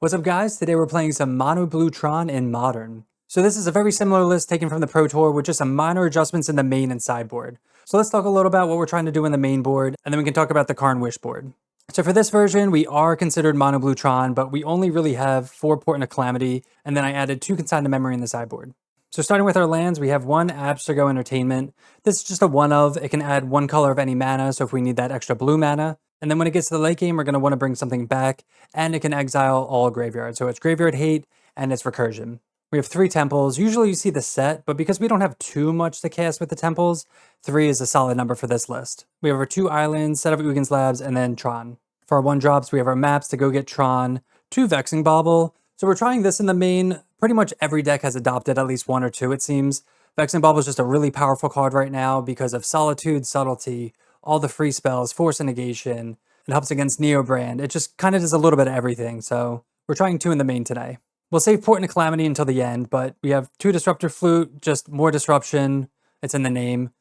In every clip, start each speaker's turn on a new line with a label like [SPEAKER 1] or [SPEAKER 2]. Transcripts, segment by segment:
[SPEAKER 1] What's up guys, today we're playing some mono Blue Tron in Modern. So this is a very similar list taken from the Pro Tour with just some minor adjustments in the main and sideboard. So let's talk a little about what we're trying to do in the main board, and then we can talk about the Karn Wish board. So for this version, we are considered mono Blue Tron, but we only really have 4 Portent of Calamity, and then I added 2 Consign to Memory in the sideboard. So starting with our lands, we have 1 Abstergo Entertainment. This is just a 1 of, it can add 1 color of any mana, so if we need that extra blue mana. And then when it gets to the late game, we're going to want to bring something back, and it can exile all graveyard. So it's graveyard hate, and it's recursion. We have 3 temples. Usually you see the set, but because we don't have too much to cast with the temples, 3 is a solid number for this list. We have our 2 islands, set of Ugin's Labs, and then Tron. For our 1-drops, we have our maps to go get Tron, 2 Vexing Bauble. So we're trying this in the main. Pretty much every deck has adopted at least 1 or 2, it seems. Vexing Bauble is just a really powerful card right now because of Solitude, Subtlety, all the free spells, Force of Negation. It helps against Neobrand. It just kind of does a little bit of everything, so we're trying 2 in the main today. We'll save Portent of Calamity until the end, but we have 2 Disruptor Flute, just more disruption. It's in the name.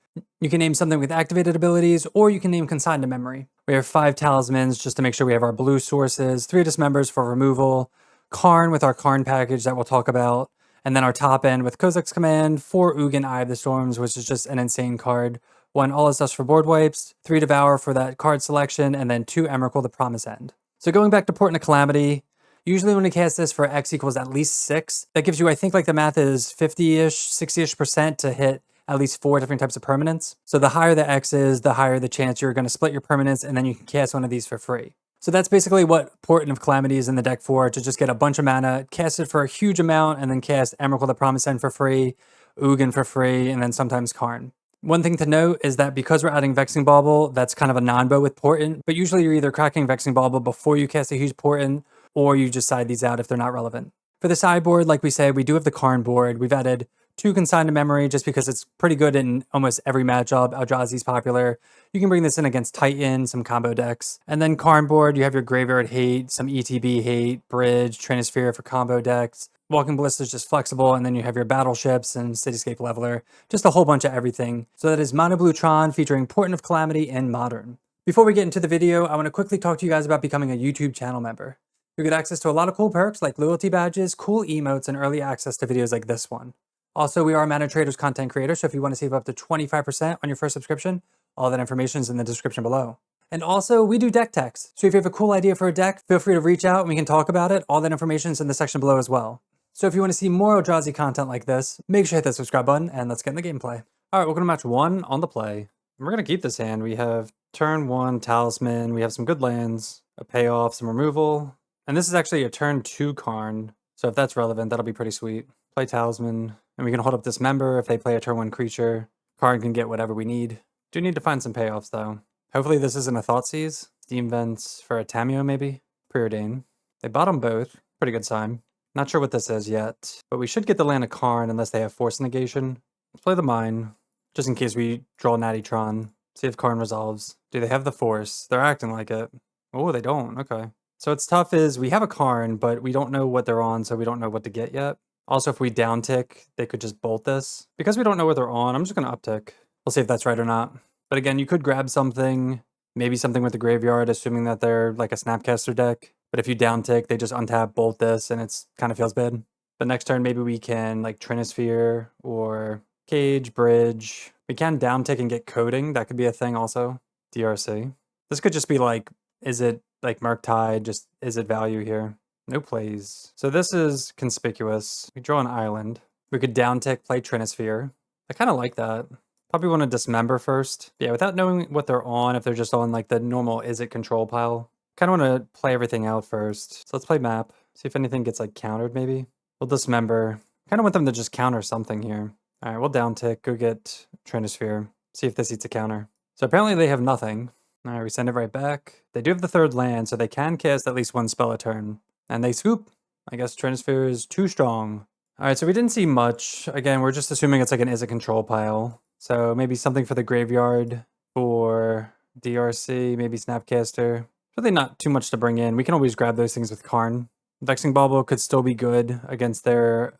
[SPEAKER 1] You can name something with activated abilities, or you can name Consign to Memory. We have 5 Talismans just to make sure we have our blue sources, 3 Dismembers for removal, Karn with our Karn package that we'll talk about, and then our top end with Kozak's Command, 4 Ugin Eye of the Storms, which is just an insane card, 1 All Is Dust for board wipes, 3 Devour for that card selection, and then 2 Emrakul the Promise End. So going back to Portent of Calamity, usually when we cast this for X equals at least 6, that gives you, I think like the math is 50-ish, 60-ish% to hit at least 4 different types of permanents. So the higher the X is, the higher the chance you're going to split your permanents, and then you can cast one of these for free. So that's basically what Portent of Calamity is in the deck for, to just get a bunch of mana, cast it for a huge amount, and then cast Emrakul the Promise End for free, Ugin for free, and then sometimes Karn. One thing to note is that because we're adding Vexing Bauble, that's kind of a non-bow with Portent, but usually you're either cracking Vexing Bauble before you cast a huge Portent, or you just side these out if they're not relevant. For the sideboard, like we said, we do have the Karn board. We've added 2 Consign to Memory just because it's pretty good in almost every matchup. Eldrazi's popular. You can bring this in against Titan, some combo decks. And then Karn board, you have your Graveyard Hate, some ETB Hate, Bridge, Trinisphere for combo decks. Walking Ballista is just flexible, and then you have your Battleships and Cityscape Leveler. Just a whole bunch of everything. So that is Mono Blue Tron featuring Portent of Calamity in Modern. Before we get into the video, I want to quickly talk to you guys about becoming a YouTube channel member. You get access to a lot of cool perks like loyalty badges, cool emotes, and early access to videos like this one. Also, we are Mana Traders content creators, so if you want to save up to 25% on your first subscription, all that information is in the description below. And also, we do deck techs, so if you have a cool idea for a deck, feel free to reach out and we can talk about it. All that information is in the section below as well. So if you want to see more Eldrazi content like this, make sure to hit the subscribe button, and let's get in the gameplay. Alright, welcome to match 1 on the play. And we're going to keep this hand. We have turn 1 Talisman, we have some good lands, a payoff, some removal, and this is actually a turn 2 Karn, so if that's relevant, that'll be pretty sweet. Play Talisman, and we can hold up Dismember if they play a turn 1 creature. Karn can get whatever we need. Do need to find some payoffs though. Hopefully this isn't a Thoughtseize. Steam Vents for a Tameo maybe? Preordain. They bottom both. Pretty good sign. Not sure what this is yet, but we should get the land of Karn unless they have Force Negation. Let's play the Mine, just in case we draw Natty Tron. See if Karn resolves. Do they have the Force? They're acting like it. Oh, they don't. Okay. So what's tough is we have a Karn, but we don't know what they're on, so we don't know what to get yet. Also, if we downtick, they could just bolt this. Because we don't know what they're on, I'm just going to uptick. We'll see if that's right or not. But again, you could grab something, maybe something with the graveyard, assuming that they're like a Snapcaster deck. But if you downtick, they just untap, bolt this, and it's kind of feels bad. But next turn, maybe we can like Trinisphere or Cage, Bridge. We can downtick and get Coding. That could be a thing also. DRC. This could just be like, is it like Murktide, just is it value here? No plays. So this is conspicuous. We draw an island. We could downtick, play Trinisphere. I kind of like that. Probably want to Dismember first. Yeah, without knowing what they're on, if they're just on like the normal Izzet control pile. Kind of want to play everything out first. So let's play map. See if anything gets like countered maybe. We'll Dismember. Kind of want them to just counter something here. All right, we'll downtick, go get Trinisphere. See if this eats a counter. So apparently they have nothing. All right, we send it right back. They do have the 3rd land, so they can cast at least 1 spell a turn. And they scoop. I guess Trinisphere is too strong. Alright, so we didn't see much. Again, we're just assuming it's like an Izzet control pile. So maybe something for the graveyard for DRC, maybe Snapcaster. Really not too much to bring in. We can always grab those things with Karn. Vexing Bauble could still be good against their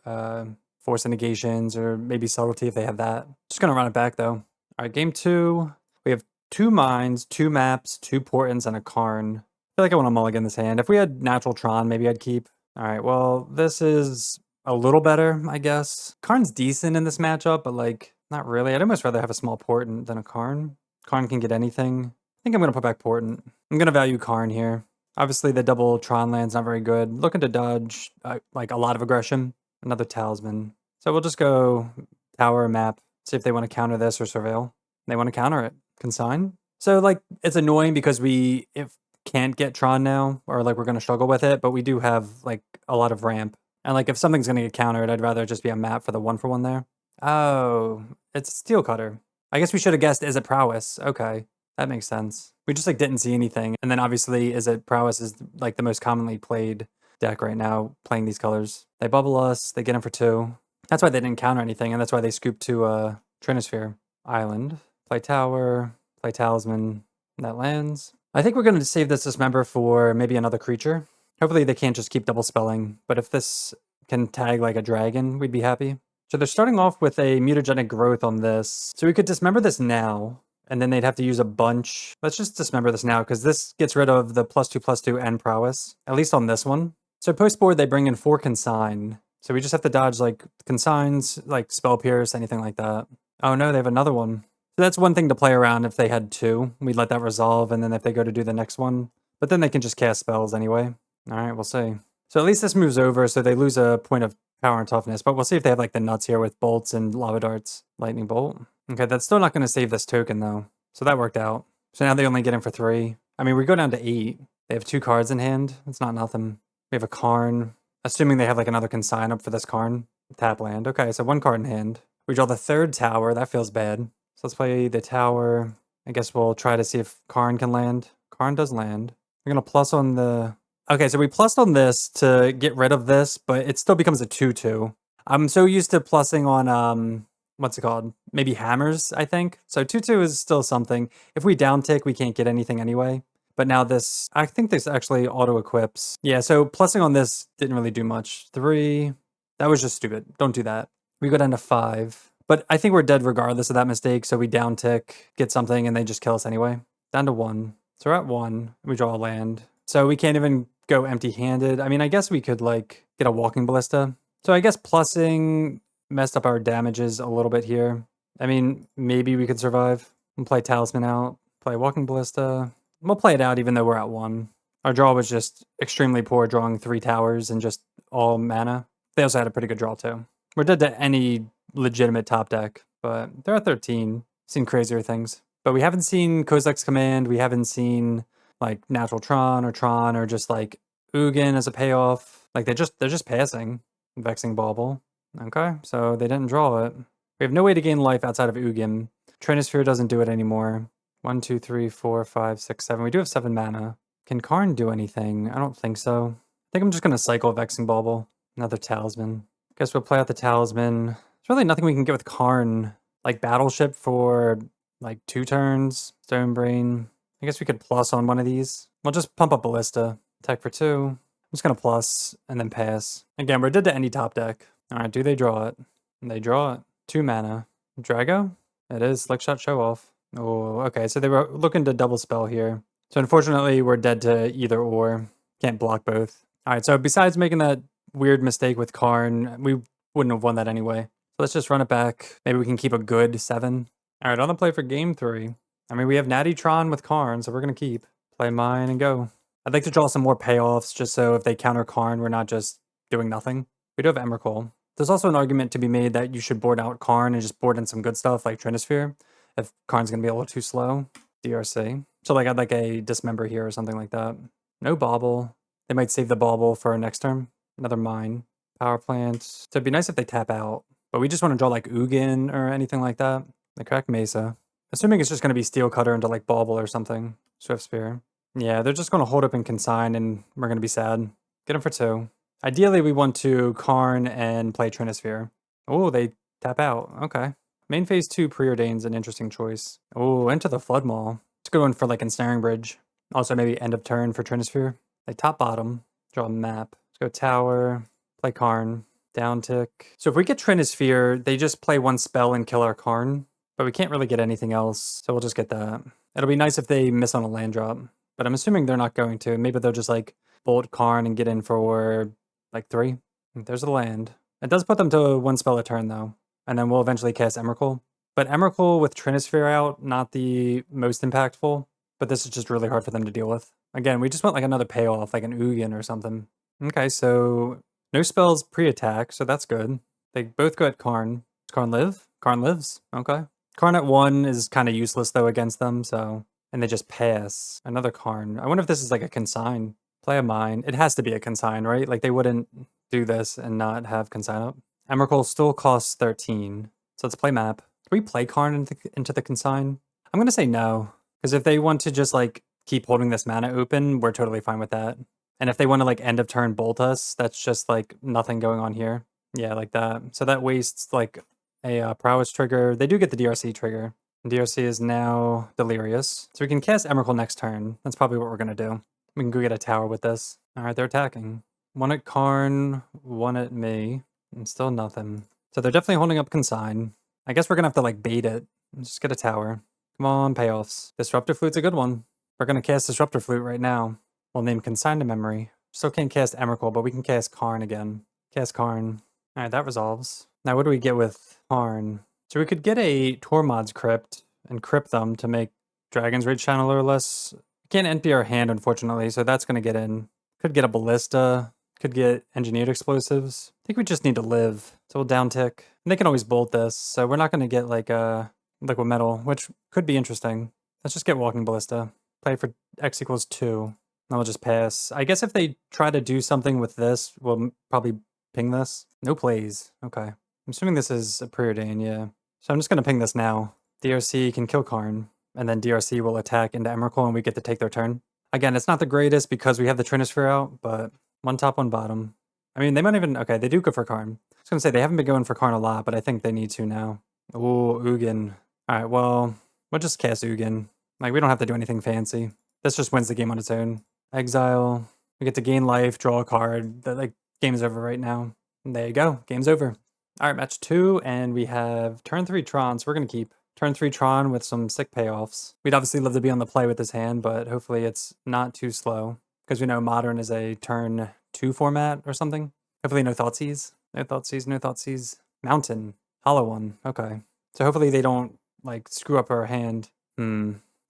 [SPEAKER 1] Force of Negations or maybe Subtlety if they have that. Just gonna run it back though. Alright, game 2. We have 2 Mines, 2 Maps, 2 Portents, and a Karn. I feel like I want to mulligan this hand. If we had Natural Tron, maybe I'd keep. All right, well, this is a little better, I guess. Karn's decent in this matchup, but like, not really. I'd almost rather have a small Portent than a Karn. Karn can get anything. I think I'm gonna put back Portent. I'm gonna value Karn here. Obviously, the double Tron land's not very good. Looking to dodge like a lot of aggression. Another Talisman. So we'll just go Tower Map, see if they want to counter this or Surveil. They want to counter it. Consign. So like, it's annoying because if can't get Tron now, or like we're going to struggle with it, but we do have like a lot of ramp. And like if something's going to get countered, I'd rather just be a map for the 1-for-1 there. Oh, it's Steel Cutter. I guess we should have guessed Izzet Prowess. Okay, that makes sense. We just like didn't see anything. And then obviously Izzet Prowess is like the most commonly played deck right now, playing these colors. They bubble us, they get in for 2. That's why they didn't counter anything, and that's why they scooped to Trinisphere. Island. Play Tower, play Talisman, and that lands. I think we're going to save this Dismember for maybe another creature. Hopefully they can't just keep double spelling, but if this can tag like a dragon, we'd be happy. So they're starting off with a mutagenic growth on this. So we could Dismember this now, and then they'd have to use a bunch. Let's just Dismember this now, because this gets rid of the +2/+2 and Prowess, at least on this one. So post board, they bring in 4 Consign. So we just have to dodge like Consigns, like Spell Pierce, anything like that. Oh no, they have another one. So that's one thing to play around if they had 2. We'd let that resolve, and then if they go to do the next one. But then they can just cast spells anyway. Alright, we'll see. So at least this moves over, so they lose a point of power and toughness. But we'll see if they have like the nuts here with bolts and lava darts. Lightning bolt. Okay, that's still not going to save this token though. So that worked out. So now they only get in for 3. I mean, we go down to 8. They have 2 cards in hand. It's not nothing. We have a Karn. Assuming they have like another Consign up for this Karn. Tap land. Okay, so 1 card in hand. We draw the 3rd tower. That feels bad. So let's play the tower. I guess we'll try to see if Karn can land. Karn does land. We're going to plus on the... Okay, so we plussed on this to get rid of this, but it still becomes a 2/2. I'm so used to plussing on, what's it called? Maybe hammers, I think. So 2/2 is still something. If we down tick, we can't get anything anyway. But now this, I think this actually auto-equips. Yeah, so plussing on this didn't really do much. 3, that was just stupid. Don't do that. We go down to 5. But I think we're dead regardless of that mistake, so we down tick, get something, and they just kill us anyway. Down to 1. So we're at 1. We draw a land. So we can't even go empty-handed. I mean, I guess we could, like, get a Walking Ballista. So I guess plussing messed up our damages a little bit here. I mean, maybe we could survive. We'll play Talisman out, play Walking Ballista. We'll play it out even though we're at 1. Our draw was just extremely poor, drawing 3 towers and just all mana. They also had a pretty good draw, too. We're dead to any legitimate top deck, but they're at 13. Seen crazier things. But we haven't seen Kozilek's Command. We haven't seen like Natural Tron or just like Ugin as a payoff. Like they're just passing. Vexing Bauble. Okay, so they didn't draw it. We have no way to gain life outside of Ugin. Trinisphere doesn't do it anymore. 1, 2, 3, 4, 5, 6, 7. We do have 7 mana. Can Karn do anything? I don't think so. I think I'm just gonna cycle Vexing Bauble. Another Talisman. Guess we'll play out the Talisman. There's really nothing we can get with Karn. Like Battleship for like 2 turns. Stone Brain. I guess we could plus on one of these. We'll just pump up Ballista. Attack for 2. I'm just gonna plus and then pass. Again, we're dead to any top deck. Alright, do they draw it? They draw it. 2 mana. Drago? It is. Slickshot Show Off. Oh, okay. So they were looking to double spell here. So unfortunately, we're dead to either or. Can't block both. Alright, so besides making that weird mistake with Karn, we wouldn't have won that anyway. So let's just run it back. Maybe we can keep a good 7. Alright, on the play for game 3. I mean, we have Natty Tron with Karn, so we're going to keep. Play mine and go. I'd like to draw some more payoffs, just so if they counter Karn, we're not just doing nothing. We do have Emrakul. There's also an argument to be made that you should board out Karn and just board in some good stuff like Trinisphere, if Karn's going to be a little too slow. DRC. So like I'd like a Dismember here or something like that. No Bauble. They might save the Bauble for our next turn. Another Mine. Power Plant. So it'd be nice if they tap out. But we just want to draw like Ugin or anything like that. They crack Mesa. Assuming it's just going to be Steel Cutter into like Bauble or something. Swift Spear. Yeah, they're just going to hold up and Consign and we're going to be sad. Get them for 2. Ideally, we want to Karn and play Trinisphere. Oh, they tap out. Okay. Main phase 2 Preordain's an interesting choice. Oh, into the Flood Maul. It's a good one for like Ensnaring Bridge. Also maybe end of turn for Trinisphere. Like top bottom. Draw a map. Let's go Tower. Play Karn. Down tick. So if we get Trinisphere, they just play 1 spell and kill our Karn. But we can't really get anything else. So we'll just get that. It'll be nice if they miss on a land drop. But I'm assuming they're not going to. Maybe they'll just like bolt Karn and get in for Like 3. There's a land. It does put them to 1 spell a turn, though. And then we'll eventually cast Emrakul. But Emrakul with Trinisphere out, not the most impactful. But this is just really hard for them to deal with. Again, we just want like another payoff, like an Ugin or something. Okay, so no spells pre-attack, so that's good. They both go at Karn. Does Karn live? Karn lives. Okay. Karn at 1 is kind of useless, though, against them, so... And they just pass. Another Karn. I wonder if this is like a Consign. Play a mine. It has to be a Consign, right? Like, they wouldn't do this and not have Consign up. Emrakul still costs 13. So let's play map. Can we play Karn into the Consign? I'm going to say no. Because if they want to just, like, keep holding this mana open, we're totally fine with that. And if they want to, like, end of turn bolt us, that's just, like, nothing going on here. Yeah, like that. So that wastes, like, a Prowess trigger. They do get the DRC trigger. DRC is now Delirious. So we can cast Emrakul next turn. That's probably what we're going to do. We can go get a tower with this. All right, they're attacking. 1 at Karn, 1 at me, and still nothing. So they're definitely holding up Consign. I guess we're going to have to, like, bait it and just get a tower. Come on, payoffs. Disruptor Flute's a good one. We're going to cast Disruptor Flute right now. We'll name Consign to memory. Still can't cast Emrakul, but we can cast Karn again. Cast Karn. All right, that resolves. Now, what do we get with Karn? So we could get a Tormod's Crypt and crypt them to make Dragon's Rage Channeler less. We can't empty our hand, unfortunately, so that's going to get in. Could get a Ballista. Could get Engineered Explosives. I think we just need to live. So we'll downtick. And they can always bolt this, so we're not going to get like a Liquid Metal, which could be interesting. Let's just get Walking Ballista. Play for X equals 2. And we'll just pass. I guess if they try to do something with this, we'll probably ping this. No plays. Okay. I'm assuming this is a Preordain, yeah. So I'm just going to ping this now. DRC can kill Karn, and then DRC will attack into Emrakul, and we get to take their turn. Again, it's not the greatest because we have the Trinisphere out, but 1 top, 1 bottom. I mean, they might even... Okay, they do go for Karn. I was going to say, they haven't been going for Karn a lot, but I think they need to now. Ooh, Ugin. Alright, well, we'll just cast Ugin. Like, we don't have to do anything fancy. This just wins the game on its own. Exile. We get to gain life, draw a card. The, like, game is over right now. And there you go. Game's over. Alright, match 2, and we have turn 3 Tron, so we're going to keep. Turn 3 Tron with some sick payoffs. We'd obviously love to be on the play with this hand, but hopefully it's not too slow. Because we know Modern is a turn 2 format or something. Hopefully no Thoughtseize. No Thoughtseize, no Thoughtseize. Mountain. Hollow one. Okay. So hopefully they don't, like, screw up our hand.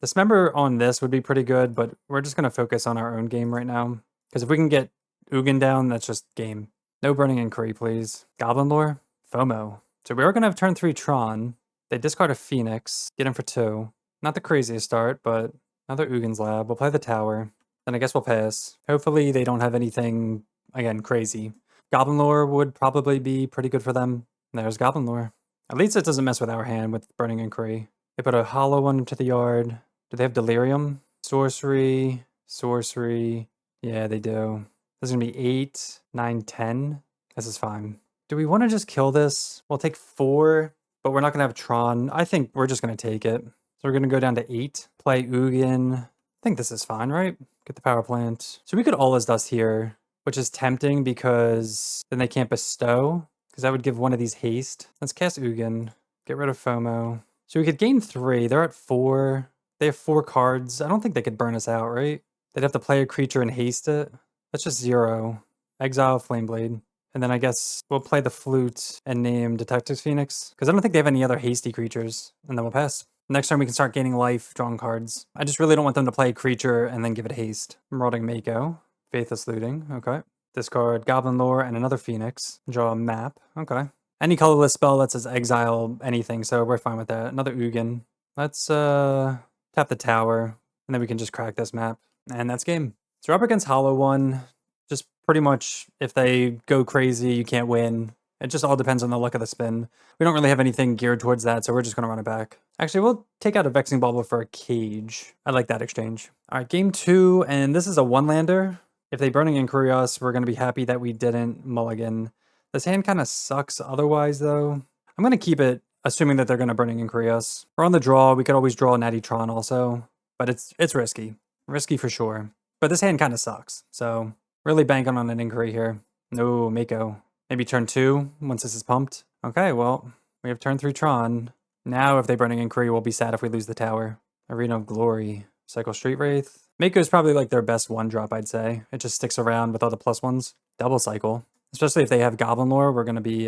[SPEAKER 1] Dismember on this would be pretty good, but we're just going to focus on our own game right now. Because if we can get Ugin down, that's just game. No Burning Inquiry, please. Goblin Lore. FOMO. So we are going to have turn 3 Tron. They discard a Phoenix, get him for 2. Not the craziest start, but another Ugin's Lab. We'll play the tower. Then I guess we'll pass. Hopefully they don't have anything, again, crazy. Goblin Lore would probably be pretty good for them. There's Goblin Lore. At least it doesn't mess with our hand with Burning Inquiry. They put a hollow one into the yard. Do they have Delirium? Sorcery. Sorcery. Yeah, they do. This is going to be 8, 9, 10. This is fine. Do we want to just kill this? We'll take 4. But we're not going to have Tron. I think we're just going to take it. So we're going to go down to 8. Play Ugin. I think this is fine, right? Get the power plant. So we could All Is Dust here, which is tempting because then they can't bestow. Because that would give one of these haste. Let's cast Ugin. Get rid of FOMO. So we could gain 3. They're at 4. They have 4 cards. I don't think they could burn us out, right? They'd have to play a creature and haste it. That's just 0. Exile Flameblade. And then I guess we'll play the flute and name Detective's Phoenix. Because I don't think they have any other hasty creatures. And then we'll pass. Next turn we can start gaining life, drawing cards. I just really don't want them to play a creature and then give it haste. Marauding Mako. Faithless Looting. Okay. Discard Goblin Lore and another Phoenix. Draw a map. Okay. Any colorless spell that says exile anything, so we're fine with that. Another Ugin. Let's tap the tower. And then we can just crack this map. And that's game. So we're up against Hollow One. Just pretty much, if they go crazy, you can't win. It just all depends on the luck of the spin. We don't really have anything geared towards that, so we're just going to run it back. Actually, we'll take out a Vexing Bauble for a Cage. I like that exchange. All right, game 2, and this is a 1-lander. If they Burning Inquiry us, we're going to be happy that we didn't mulligan. This hand kind of sucks otherwise, though. I'm going to keep it, assuming that they're going to Burning Inquiry us. We're on the draw. We could always draw Natty Tron also, but it's risky. Risky for sure. But this hand kind of sucks, so... Really banking on an Inquiry here. No, Mako. Maybe turn 2 once this is pumped. Okay, well, we have turn 3 Tron. Now if they Burning Inquiry, we'll be sad if we lose the tower. Arena of Glory. Cycle Street Wraith. Mako is probably like their best 1-drop, I'd say. It just sticks around with all the +1s. Double Cycle. Especially if they have Goblin Lore, we're going to be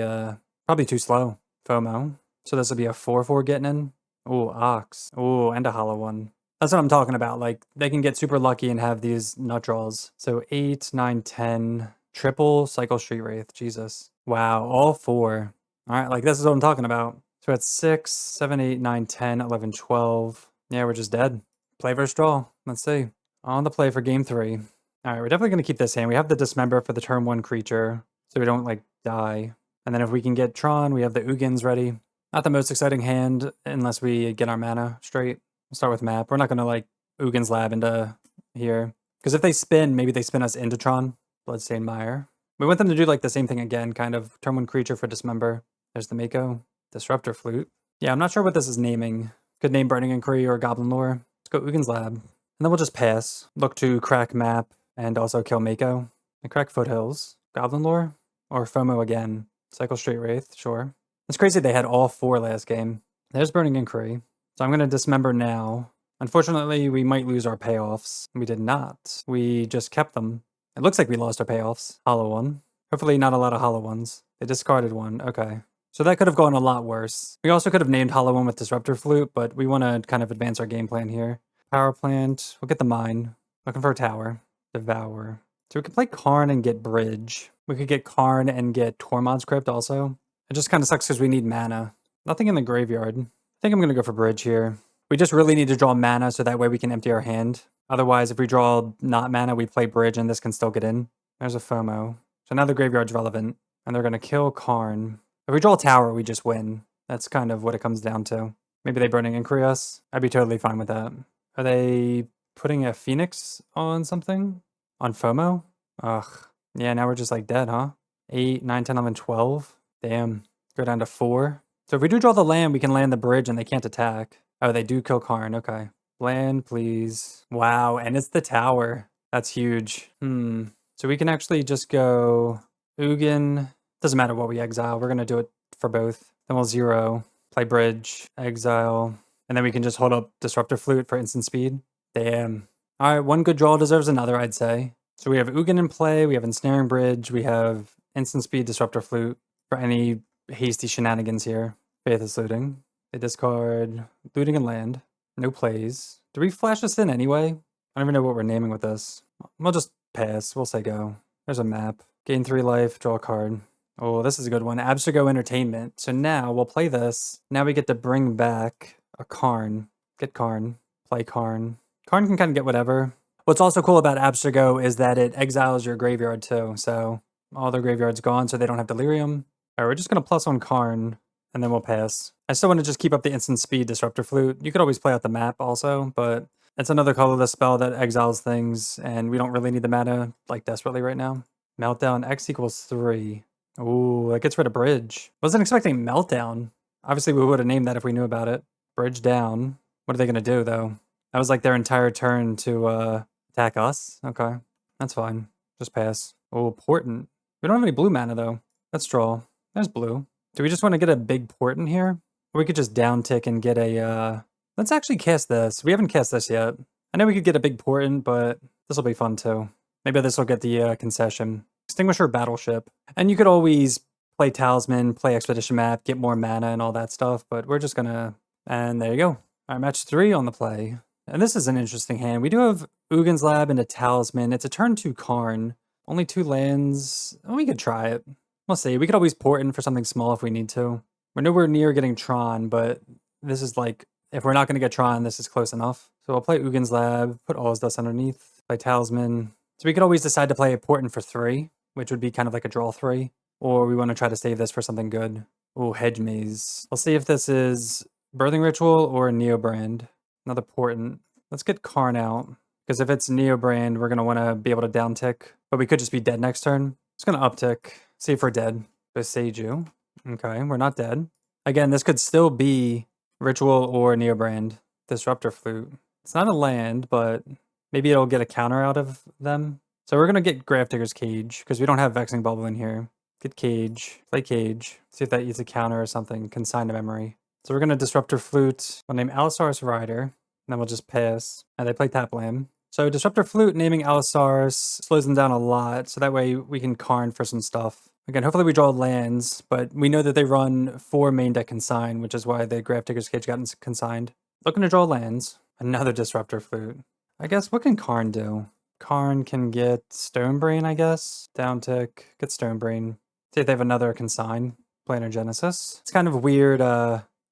[SPEAKER 1] probably too slow. FOMO. So this will be a 4/4 getting in. Ooh, Ox. Ooh, and a hollow one. That's what I'm talking about. Like, they can get super lucky and have these nut draws. So 8, 9, 10. Triple Cycle Street Wraith. Jesus. Wow, all 4. All right, like, this is what I'm talking about. So at 6, 7, 8, 9, 10, 11, 12. Yeah, we're just dead. Play versus draw. Let's see. On the play for game 3. All right, we're definitely going to keep this hand. We have the Dismember for the turn 1 creature, so we don't, like, die. And then if we can get Tron, we have the Ugins ready. Not the most exciting hand unless we get our mana straight. We'll start with map. We're not going to, like, Ugins Lab into here. Because if they spin, maybe they spin us into Tron. Bloodstained Mire. We want them to do, like, the same thing again, kind of. Turn 1 creature for Dismember. There's the Mako. Disruptor Flute. Yeah, I'm not sure what this is naming. Could name Burning Inquiry or Goblin Lore. Let's go Ugins Lab. And then we'll just pass. Look to crack map and also kill Mako. And crack Foothills. Goblin Lore? Or FOMO again. Cycle Straight Wraith, sure. It's crazy they had all 4 last game. There's Burning Inquiry. So I'm going to Dismember now. Unfortunately, we might lose our payoffs. We did not. We just kept them. It looks like we lost our payoffs. Hollow one. Hopefully not a lot of hollow ones. They discarded one. Okay. So that could have gone a lot worse. We also could have named hollow one with Disruptor Flute, but we want to kind of advance our game plan here. Power Plant. We'll get the Mine. Looking for a tower. Devour. So we could play Karn and get Bridge. We could get Karn and get Tormod's Crypt also. It just kind of sucks because we need mana. Nothing in the graveyard. I think I'm going to go for Bridge here. We just really need to draw mana so that way we can empty our hand. Otherwise, if we draw not mana, we play Bridge and this can still get in. There's a FOMO. So now the graveyard's relevant. And they're going to kill Karn. If we draw a tower, we just win. That's kind of what it comes down to. Maybe they Burning Inquiry us. I'd be totally fine with that. Are they putting a Phoenix on something? On FOMO? Ugh. Yeah, now we're just like dead, huh? 8, 9, 10, 11, 12. Damn. Go down to 4. So if we do draw the land, we can land the bridge and they can't attack. Oh, they do kill Karn. Okay. Land, please. Wow, and it's the tower. That's huge. So we can actually just go Ugin. Doesn't matter what we exile. We're going to do it for both. Then we'll 0. Play bridge. Exile. And then we can just hold up Disruptor Flute for instant speed. Damn. All right, one good draw deserves another, I'd say. So we have Ugin in play. We have Ensnaring Bridge. We have instant speed Disruptor Flute for any hasty shenanigans here. Faithless Looting. They discard Looting and land. No plays. Do we flash this in anyway? I don't even know what we're naming with this. We'll just pass. We'll say go. There's a map. Gain 3 life. Draw a card. Oh, this is a good one. Abstergo Entertainment. So now we'll play this. Now we get to bring back a Karn. Get Karn. Play Karn. Karn can kind of get whatever. What's also cool about Abstergo is that it exiles your graveyard too. So all their graveyard's gone, so they don't have Delirium. All right, we're just going to plus on Karn, and then we'll pass. I still want to just keep up the instant speed Disruptor Flute. You could always play out the map also, but it's another colorless spell that exiles things, and we don't really need the mana, like, desperately right now. Meltdown, X equals 3. Ooh, that gets rid of Bridge. Wasn't expecting Meltdown. Obviously, we would have named that if we knew about it. Bridge down. What are they going to do, though? That was like their entire turn to attack us. Okay, that's fine. Just pass. Oh, Portent. We don't have any blue mana, though. Let's draw. There's blue. Do we just want to get a big Portent here? Or we could just down tick and get a... Let's actually cast this. We haven't cast this yet. I know we could get a big Portent, but this will be fun, too. Maybe this will get the concession. Extinguisher Battleship. And you could always play Talisman, play Expedition Map, get more mana and all that stuff, but we're just gonna... And there you go. All right, match 3 on the play. And this is an interesting hand. We do have Ugin's Lab and a Talisman. It's a turn 2 Karn. Only 2 lands. Oh, we could try it. We'll see. We could always Portent for something small if we need to. We're nowhere near getting Tron, but this is like... If we're not going to get Tron, this is close enough. So I'll play Ugin's Lab, put All's Dust underneath, play Talisman. So we could always decide to play a Portent for 3, which would be kind of like a draw 3. Or we want to try to save this for something good. Oh, Hedge Maze. We'll see if this is Birthing Ritual or Neobrand. Another Portent. Let's get Karn out. Because if it's Neobrand, we're going to want to be able to down tick. But we could just be dead next turn. Just going to uptick. See if we're dead. Beseiju. Okay, we're not dead. Again, this could still be Ritual or Neobrand. Disruptor Flute. It's not a land, but maybe it'll get a counter out of them. So we're going to get Gravedigger's Cage, because we don't have Vexing Bubble in here. Get Cage. Play Cage. See if that eats a counter or something. Consign to memory. So we're going to Disruptor Flute. We'll name Allosaurus Rider. And then we'll just pass. And they play Tap Lamb. So Disruptor Flute naming Allosaurus slows them down a lot. So that way we can Karn for some stuff. Again, hopefully we draw lands, but we know that they run 4 main deck Consign, which is why the Grafdigger's Cage got consigned. Looking to draw lands. Another Disruptor Flute. I guess, what can Karn do? Karn can get Stonebrain, I guess. Downtick, get Stonebrain. See if they have another Consign. Planar Genesis. It's kind of weird,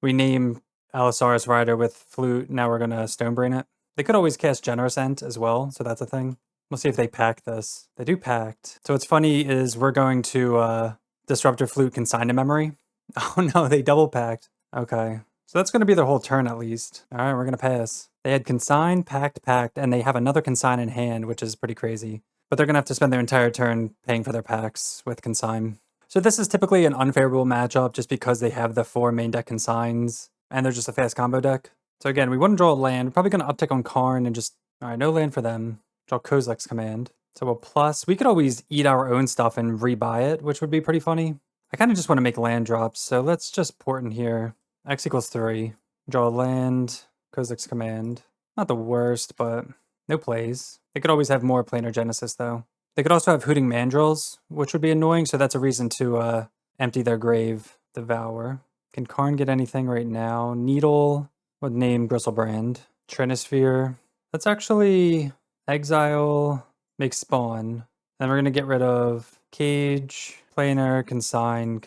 [SPEAKER 1] we name Allosaurus Rider with Flute, now we're gonna Stonebrain it. They could always cast Generous Ent as well, so that's a thing. We'll see if they pack this. They do pact. So what's funny is we're going to Disruptor Flute Consign to memory. Oh no, they double packed. Okay. So that's going to be their whole turn at least. All right, we're going to pass. They had Consign, pact, and they have another Consign in hand, which is pretty crazy. But they're going to have to spend their entire turn paying for their packs with Consign. So this is typically an unfavorable matchup just because they have the 4 main deck Consigns, and they're just a fast combo deck. So again, we want to draw a land. We're probably going to uptick on Karn and just... All right, no land for them. Draw Kozilek's Command. So we'll plus. We could always eat our own stuff and rebuy it, which would be pretty funny. I kind of just want to make land drops, so let's just Portent here. X equals 3. Draw a land. Kozilek's Command. Not the worst, but no plays. They could always have more Planar Genesis, though. They could also have Hooting Mandrills, which would be annoying, so that's a reason to empty their grave. Devour. Can Karn get anything right now? Needle. What name? Gristlebrand. Trinisphere. Let's actually... Exile, make spawn. Then we're going to get rid of Cage, Planar, Consign.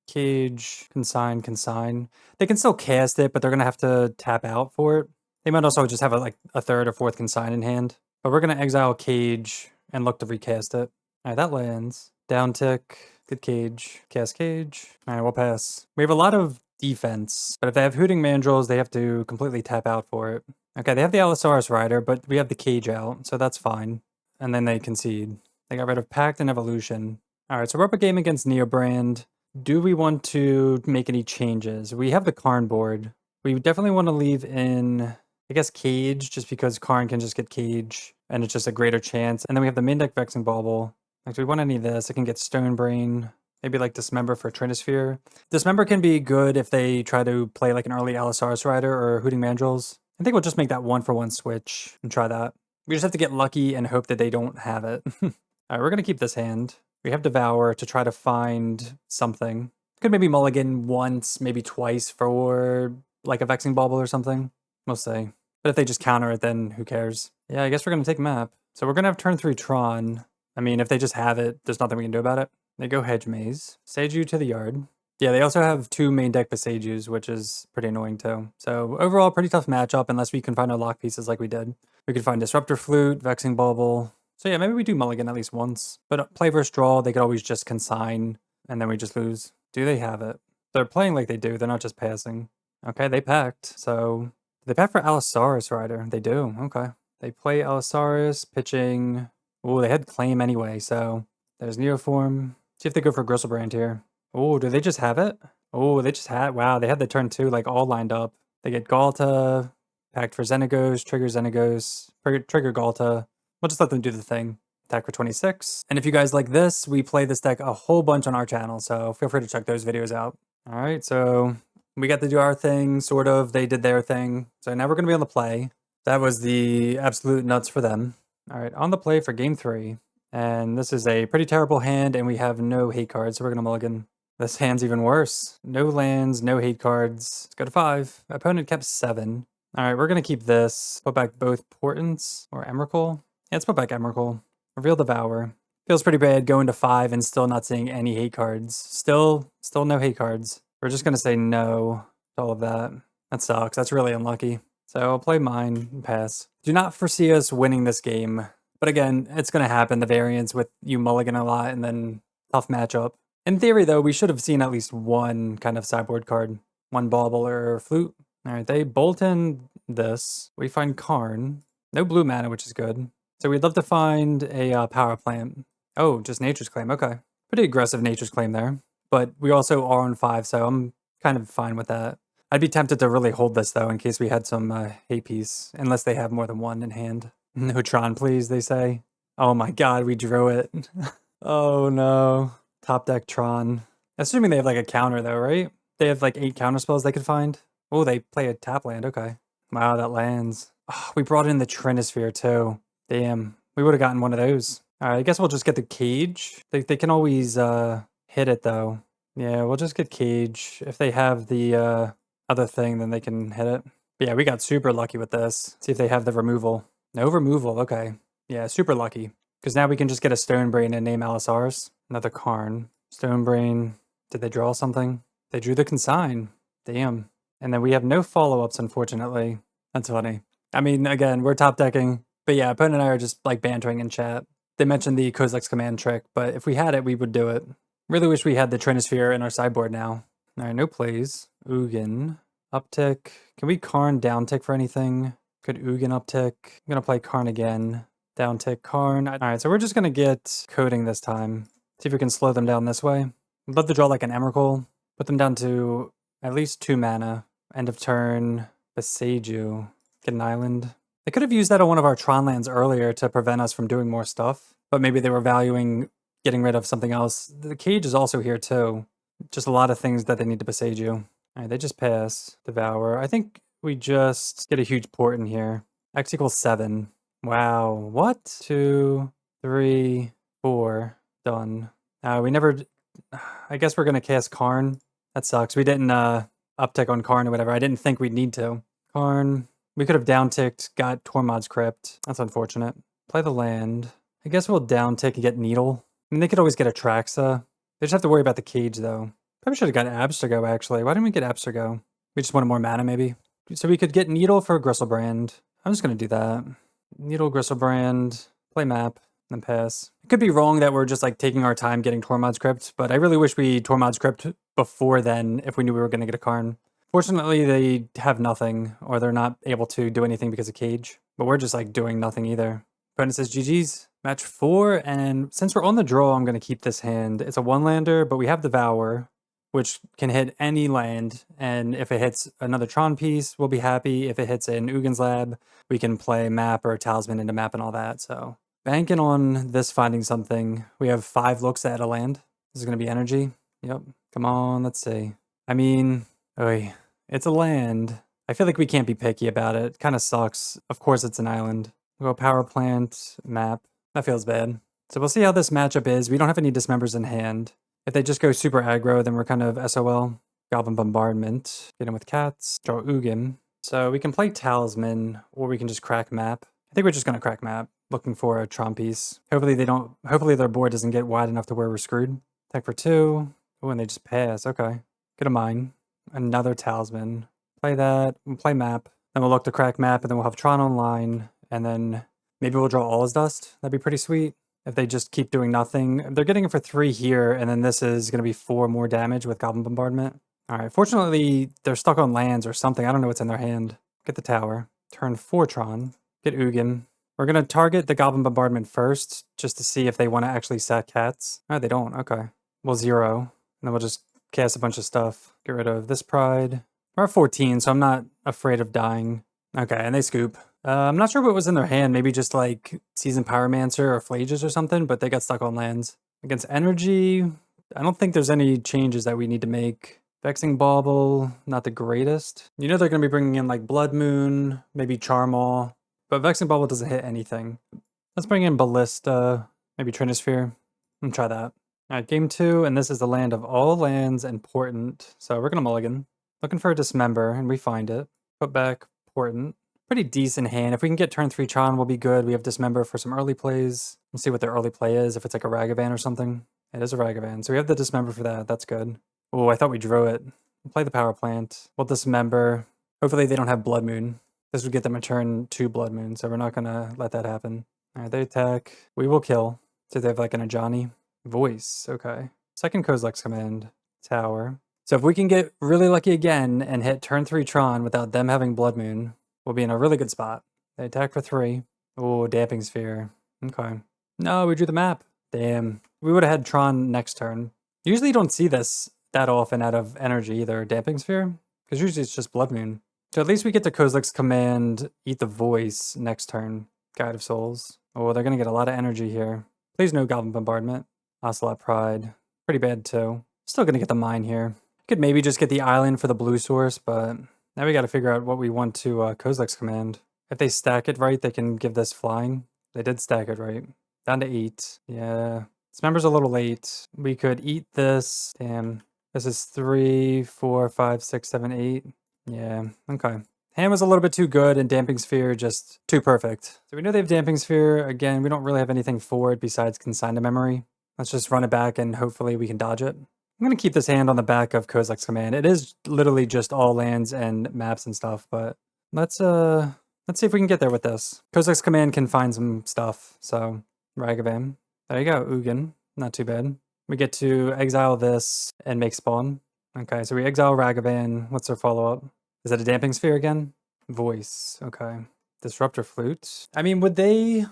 [SPEAKER 1] Cage, Consign. They can still cast it, but they're going to have to tap out for it. They might also just have a third or fourth Consign in hand. But we're going to exile Cage and look to recast it. All right, that lands. Downtick, good Cage, cast Cage. All right, we'll pass. We have a lot of defense, but if they have Hooting Mandrills, they have to completely tap out for it. Okay, they have the Allosaurus Rider, but we have the Cage out, so that's fine. And then they concede. They got rid of Pact and Evolution. All right, so we're up a game against Neobrand. Do we want to make any changes? We have the Karn board. We definitely want to leave in, I guess, Cage, just because Karn can just get Cage, and it's just a greater chance. And then we have the main deck Vexing Bauble. Like, do we want any of this? It can get Stonebrain. Maybe like Dismember for Trinisphere. Dismember can be good if they try to play like an early Allosaurus Rider or Hooting Mandrills. I think we'll just make that 1-for-1 switch and try that. We just have to get lucky and hope that they don't have it. All right, we're going to keep this hand. We have Devour to try to find something. Could maybe mulligan once, maybe twice for like a Vexing Bauble or something. We'll see. But if they just counter it, then who cares? Yeah, I guess we're going to take map. So we're going to have turn 3 Tron. I mean, if they just have it, there's nothing we can do about it. They go Hedge Maze. Seiju to the yard. Yeah, they also have 2 main deck Besejus, which is pretty annoying too. So overall, pretty tough matchup unless we can find our lock pieces like we did. We could find Disruptor Flute, Vexing Bauble. So yeah, maybe we do mulligan at least once. But play versus draw, they could always just consign, and then we just lose. Do they have it? They're playing like they do, they're not just passing. Okay, they packed. So, they pack for Allosaurus Rider. They do, okay. They play Allosaurus, pitching... Ooh, they had Claim anyway, so... There's Neoform. See if they go for Gristlebrand here. Oh, do they just have it? Oh, they just had... Wow, they had the turn 2, like, all lined up. They get Galta, Pact for Xenagos, trigger Xenagos, trigger Galta. We'll just let them do the thing. Attack for 26. And if you guys like this, we play this deck a whole bunch on our channel, so feel free to check those videos out. All right, so we got to do our thing, sort of. They did their thing. So now we're going to be on the play. That was the absolute nuts for them. All right, on the play for game 3. And this is a pretty terrible hand, and we have no hate cards, so we're going to mulligan. This hand's even worse. No lands, no hate cards. Let's go to 5. Opponent kept 7. All right, we're going to keep this. Put back both Portents or Emrakul. Yeah, let's put back Emrakul. Reveal Devour. Feels pretty bad going to 5 and still not seeing any hate cards. Still no hate cards. We're just going to say no to all of that. That sucks. That's really unlucky. So I'll play mine and pass. Do not foresee us winning this game. But again, it's going to happen. The variance with you mulligan a lot and then tough matchup. In theory, though, we should have seen at least one kind of sideboard card. One Bauble or Flute. All right, they bolt in this. We find Karn. No blue mana, which is good. So we'd love to find a power plant. Oh, just Nature's Claim. Okay. Pretty aggressive Nature's Claim there. But we also are on 5, so I'm kind of fine with that. I'd be tempted to really hold this, though, in case we had some hate piece. Unless they have more than one in hand. No Tron, please, they say. Oh my god, we drew it. Oh no. Top deck Tron. Assuming they have like a counter though, right? They have like 8 counter spells they could find. Oh, they play a tap land, okay. Wow, that lands. Oh, we brought in the Trinisphere too. Damn, we would have gotten one of those. All right, I guess we'll just get the cage. They can always hit it though. Yeah, we'll just get cage. If they have the other thing, then they can hit it. But yeah, we got super lucky with this. See if they have the removal. No removal, okay. Yeah, super lucky. Because now we can just get a Stone Brain and name LSRs. Another Karn. Stone Brain. Did they draw something? They drew the Consign. Damn. And then we have no follow-ups, unfortunately. That's funny. I mean, again, we're top decking. But yeah, opponent and I are just like bantering in chat. They mentioned the Kozilek's command trick, but if we had it, we would do it. Really wish we had the Trinosphere in our sideboard now. All right, no plays. Ugin. Uptick. Can we Karn downtick for anything? Could Ugin uptick? I'm going to play Karn again. Downtick Karn. All right, so we're just going to get coding this time. See if we can slow them down this way. I'd love to draw like an Emrakul. Put them down to at least 2 mana. End of turn. Beseiju. Get an island. They could have used that on one of our Tron lands earlier to prevent us from doing more stuff. But maybe they were valuing getting rid of something else. The cage is also here too. Just a lot of things that they need to Beseiju. All right, they just pass. Devour. I think we just get a huge port in here. X equals 7. Wow. What? 2, 3, 4. Done. We never... I guess we're going to cast Karn. That sucks. We didn't uptick on Karn or whatever. I didn't think we'd need to. Karn. We could have downticked, got Tormod's Crypt. That's unfortunate. Play the land. I guess we'll downtick and get Needle. I mean, they could always get Atraxa. They just have to worry about the cage, though. Probably should have got Abstergo, actually. Why didn't we get Abstergo? We just wanted more mana, maybe. So we could get Needle for Gristlebrand. I'm just going to do that. Needle, Gristlebrand, play map, then pass. It could be wrong that we're just, like, taking our time getting Tormod's Crypt, but I really wish we Tormod's Crypt before then if we knew we were going to get a Karn. Fortunately, they have nothing, or they're not able to do anything because of cage. But we're just, like, doing nothing either. Opponent says GG's. Match 4, and since we're on the draw, I'm going to keep this hand. It's a 1-lander, but we have Devour, which can hit any land, and if it hits another Tron piece, we'll be happy. If it hits an Ugin's Lab, we can play map or talisman into map and all that, so... Banking on this finding something. We have 5 looks at a land. This is going to be energy. Yep. Come on, let's see. I mean... Oy, it's a land. I feel like we can't be picky about it. Kind of sucks. Of course it's an island. We'll go power plant, map. That feels bad. So we'll see how this matchup is. We don't have any dismembers in hand. If they just go super aggro, then we're kind of SOL. Goblin Bombardment. Get in with cats. Draw Ugin. So we can play Talisman, or we can just crack map. I think we're just going to crack map. Looking for a Tron piece. Hopefully their board doesn't get wide enough to where we're screwed. Attack for 2. Oh, and they just pass. Okay. Get a mine. Another Talisman. Play that. We'll play map. Then we'll look to crack map, and then we'll have Tron online. And then maybe we'll draw All Is Dust. That'd be pretty sweet. If they just keep doing nothing. They're getting it for 3 here, and then this is going to be 4 more damage with Goblin Bombardment. Alright, fortunately, they're stuck on lands or something. I don't know what's in their hand. Get the tower. Turn 4 Tron. Get Ugin. We're going to target the Goblin Bombardment first, just to see if they want to actually sack cats. Oh, they don't. Okay. We'll 0. And then we'll just cast a bunch of stuff. Get rid of this Pride. We're at 14, so I'm not afraid of dying. Okay, and they scoop. I'm not sure what was in their hand. Maybe just like Seasoned Pyromancer or Phlages or something, but they got stuck on lands. Against Energy, I don't think there's any changes that we need to make. Vexing Bauble, not the greatest. You know they're going to be bringing in like Blood Moon, maybe Charmaw, but Vexing Bauble doesn't hit anything. Let's bring in Ballista, maybe Trinosphere. Try that. Alright, game 2, and this is the land of all lands and Portent. So we're going to mulligan. Looking for a Dismember, and we find it. Put back Portent. Pretty decent hand. If we can get turn 3 Tron, we'll be good. We have Dismember for some early plays. We'll see what their early play is, if it's like a Ragavan or something. It is a Ragavan, so we have the Dismember for that. That's good. Oh, I thought we drew it. We'll play the Power Plant. We'll Dismember. Hopefully they don't have Blood Moon. This would get them a turn 2 Blood Moon, so we're not going to let that happen. Alright, they attack. We will kill. So they have like an Ajani. Voice, okay. Second Kozilek's command. Tower. So if we can get really lucky again and hit turn 3 Tron without them having Blood Moon, we'll be in a really good spot. They attack for 3. Oh, Damping Sphere. Okay. No, we drew the map. Damn. We would have had Tron next turn. Usually you don't see this that often out of energy either, Damping Sphere, because usually it's just Blood Moon. So at least we get to Kozilek's command, Eat the Voice next turn. Guide of Souls. Oh, they're going to get a lot of energy here. Please no Goblin Bombardment. Ocelot Pride. Pretty bad too. Still going to get the mine here. Could maybe just get the island for the blue source, but now we got to figure out what we want to Kozilek's command. If they stack it right, they can give this flying. They did stack it right. Down to 8. Yeah. This member's a little late. We could eat this. Damn. This is 3, 4, 5, 6, 7, 8. Yeah. Okay. Hand was a little bit too good, and Damping Sphere just too perfect. So we know they have Damping Sphere. Again, we don't really have anything for it besides Consign to Memory. Let's just run it back and hopefully we can dodge it. I'm going to keep this hand on the back of Kozilek's Command. It is literally just all lands and maps and stuff, but let's see if we can get there with this. Kozilek's Command can find some stuff, so Ragavan. There you go, Ugin. Not too bad. We get to exile this and make spawn. Okay, so we exile Ragavan. What's their follow-up? Is that a Damping Sphere again? Voice. Okay. Disruptor Flute. I mean, would they...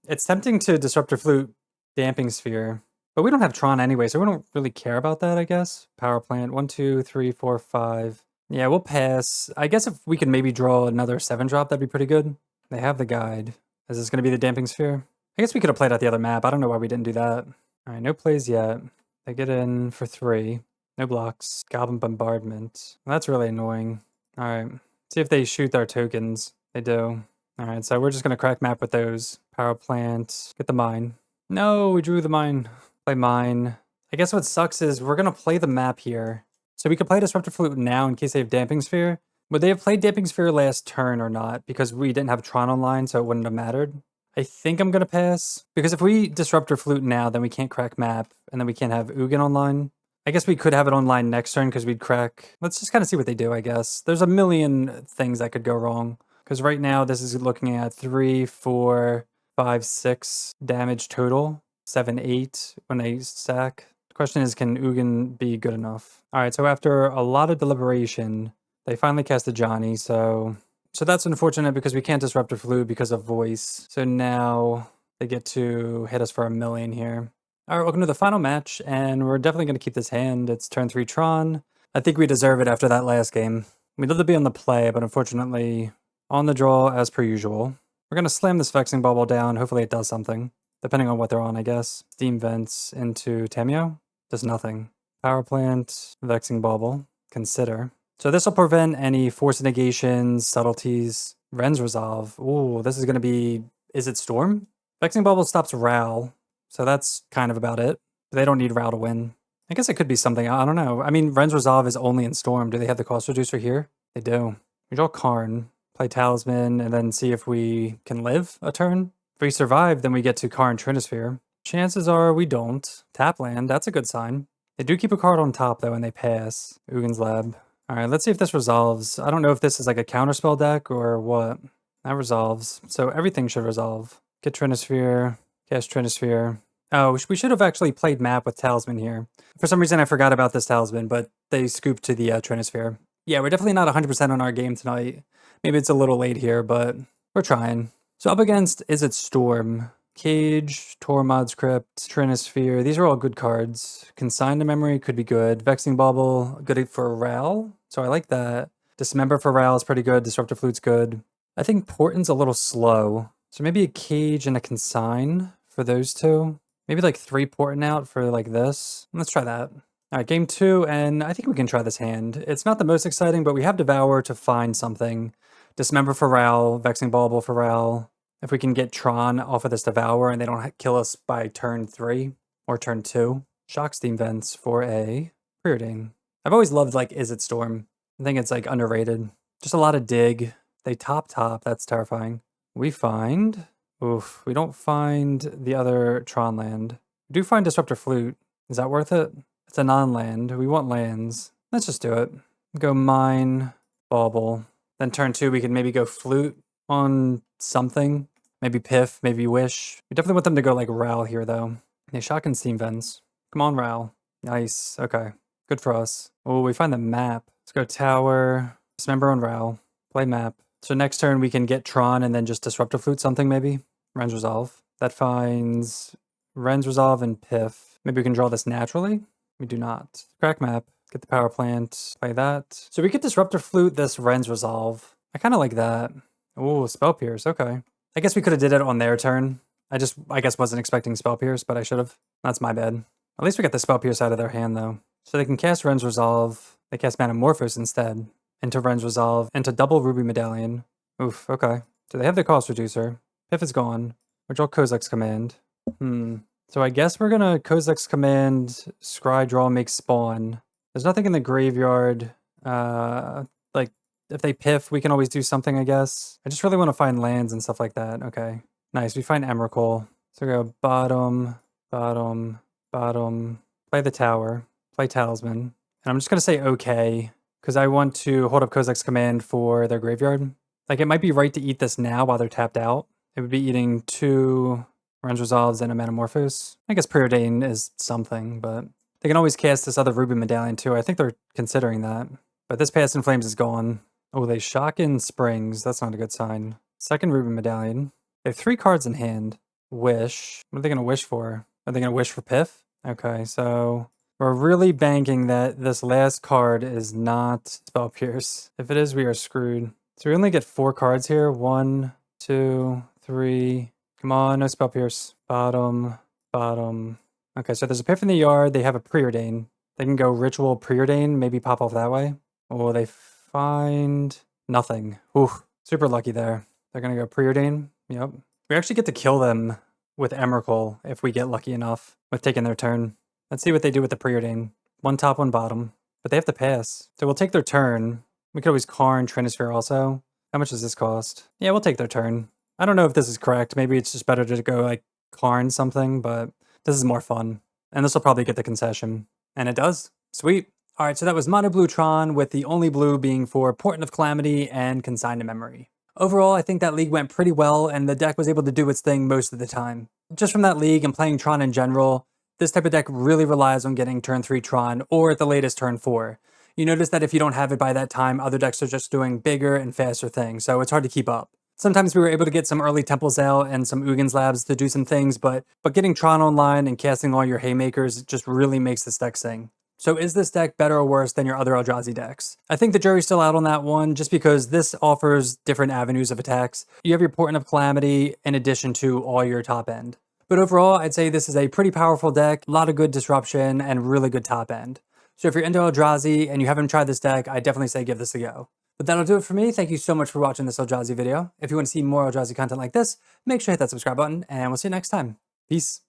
[SPEAKER 1] It's tempting to Disruptor Flute Damping Sphere, but we don't have Tron anyway, so we don't really care about that, I guess. Power Plant. 1, 2, 3, 4, 5. Yeah, we'll pass. I guess if we could maybe draw another 7-drop, that'd be pretty good. They have the guide. Is this going to be the Damping Sphere? I guess we could have played out the other map. I don't know why we didn't do that. All right, no plays yet. They get in for 3. No blocks. Goblin Bombardment. That's really annoying. All right. See if they shoot our tokens. They do. All right, so we're just going to crack map with those. Power Plant. Get the mine. No, we drew the mine. Play mine. I guess what sucks is we're going to play the map here. So we could play Disruptor Flute now in case they have Damping Sphere. Would they have played Damping Sphere last turn or not? Because we didn't have Tron online, so it wouldn't have mattered. I think I'm going to pass. Because if we Disruptor Flute now, then we can't crack map. And then we can't have Ugin online. I guess we could have it online next turn because we'd crack... Let's just kind of see what they do, I guess. There's a million things that could go wrong. Because right now, this is looking at 3, 4, 5, 6 damage total. 7, 8 when they stack. The question is, can Ugin be good enough? All right, so after a lot of deliberation, they finally cast the Johnny, so that's unfortunate because we can't Disruptor Flute because of voice. So now they get to hit us for 1 million here. All right, welcome to the final match, and we're definitely going to keep this hand. It's turn 3 Tron. I think we deserve it after that last game. We'd love to be on the play, but unfortunately, on the draw as per usual. We're going to slam this Vexing Bauble down. Hopefully it does something. Depending on what they're on, I guess. Steam Vents into Tameo. Does nothing. Power Plant, Vexing Bauble. Consider. So this will prevent any Force Negations, Subtleties. Ren's Resolve. Ooh, this is going to be... Izzet Storm? Vexing Bauble stops Ral. So that's kind of about it. They don't need Ral to win. I guess it could be something. I don't know. I mean, Ren's Resolve is only in Storm. Do they have the cost reducer here? They do. We draw Karn. Play Talisman, and then see if we can live a turn. If we survive, then we get to Karn Trinisphere. Chances are we don't. Tap land, that's a good sign. They do keep a card on top, though, and they pass. Ugin's Lab. All right, let's see if this resolves. I don't know if this is like a counterspell deck or what. That resolves. So everything should resolve. Get Trinisphere. Cast Trinisphere. Oh, we should have actually played map with Talisman here. For some reason, I forgot about this Talisman, but they scooped to the Trinisphere. Yeah, we're definitely not 100% on our game tonight. Maybe it's a little late here, but we're trying. So up against Izzet Storm, Cage, Tormod's Crypt, Trinisphere. These are all good cards. Consign to Memory could be good. Vexing Bauble, good for Ral. So I like that. Dismember for Ral is pretty good. Disruptor Flute's good. I think Portent's a little slow. So maybe a Cage and a Consign for those two. Maybe like 3 Portent out for like this. Let's try that. All right, game 2, and I think we can try this hand. It's not the most exciting, but we have Devour to find something. Dismember for Ral, Vexing Bauble for Ral. If we can get Tron off of this Devour and they don't kill us by turn 3 or turn 2. Shock Steam Vents for a Preordain. I've always loved like Izzet Storm. I think it's like underrated. Just a lot of dig. They top, that's terrifying. We find... Oof, we don't find the other Tron land. We do find Disruptor Flute. Is that worth it? It's a non-land. We want lands. Let's just do it. Go Mine, Bauble. Then turn 2, we can maybe go Flute on something. Maybe Piff, maybe Wish. We definitely want them to go like Ral here, though. They shotgun Steam Vents. Come on, Ral. Nice. Okay. Good for us. Oh, we find the map. Let's go Tower. Dismember on Ral. Play map. So next turn, we can get Tron and then just Disruptor Flute something, maybe. Ren's Resolve. That finds Ren's Resolve and Piff. Maybe we can draw this naturally. We do not. Crack map. Get the Power Plant. Play that. So we get Disruptor Flute this Ren's Resolve. I kind of like that. Oh, Spell Pierce. Okay. I guess we could have did it on their turn. I guess wasn't expecting Spell Pierce, but I should have. That's my bad. At least we got the Spell Pierce out of their hand, though. So they can cast Ren's Resolve. They cast Manamorphose instead. Into Ren's Resolve. Into double Ruby Medallion. Oof, okay. So they have the cost reducer. Piff is gone. We draw Kozilek's Command. So I guess we're gonna Kozilek's Command, scry, draw, make spawn. There's nothing in the graveyard. Like, if they piff, we can always do something, I guess. I just really want to find lands and stuff like that. Okay. Nice, we find Emrakul. So we go bottom, bottom, bottom. Play the tower. Play Talisman. And I'm just gonna say okay, because I want to hold up Kozilek's Command for their graveyard. Like, it might be right to eat this now while they're tapped out. It would be eating 2 Range Resolves and a Metamorphose. I guess Preordain is something, but they can always cast this other Ruby Medallion too. I think they're considering that. But this Past in Flames is gone. Oh, they shock in Springs. That's not a good sign. Second Ruby Medallion. They have 3 cards in hand. Wish. What are they going to wish for? Are they going to wish for Piff? Okay, so we're really banking that this last card is not Spell Pierce. If it is, we are screwed. So we only get 4 cards here. 1, 2, 3. Come on, no Spell Pierce. Bottom, bottom. Okay, so there's a Piff in the yard. They have a Preordain. They can go Ritual Preordain, maybe pop off that way. Oh, they find nothing. Ooh, super lucky there. They're going to go Preordain. Yep. We actually get to kill them with Emrakul if we get lucky enough with taking their turn. Let's see what they do with the Preordain. 1 top, 1 bottom. But they have to pass. So we'll take their turn. We could always Karn, Trinisphere also. How much does this cost? Yeah, we'll take their turn. I don't know if this is correct. Maybe it's just better to go like Karn something, but this is more fun. And this will probably get the concession. And it does. Sweet. All right, so that was Mono Blue Tron, with the only blue being for Portent of Calamity and Consign to Memory. Overall, I think that league went pretty well, and the deck was able to do its thing most of the time. Just from that league and playing Tron in general, this type of deck really relies on getting turn 3 Tron, or at the latest turn 4. You notice that if you don't have it by that time, other decks are just doing bigger and faster things, so it's hard to keep up. Sometimes we were able to get some early Temples out and some Ugin's Labs to do some things, but getting Tron online and casting all your Haymakers just really makes this deck sing. So is this deck better or worse than your other Eldrazi decks? I think the jury's still out on that one, just because this offers different avenues of attacks. You have your Portent of Calamity in addition to all your top end. But overall, I'd say this is a pretty powerful deck, a lot of good disruption, and really good top end. So if you're into Eldrazi and you haven't tried this deck, I definitely say give this a go. But that'll do it for me. Thank you so much for watching this Eldrazi video. If you want to see more Eldrazi content like this, make sure to hit that subscribe button, and we'll see you next time. Peace.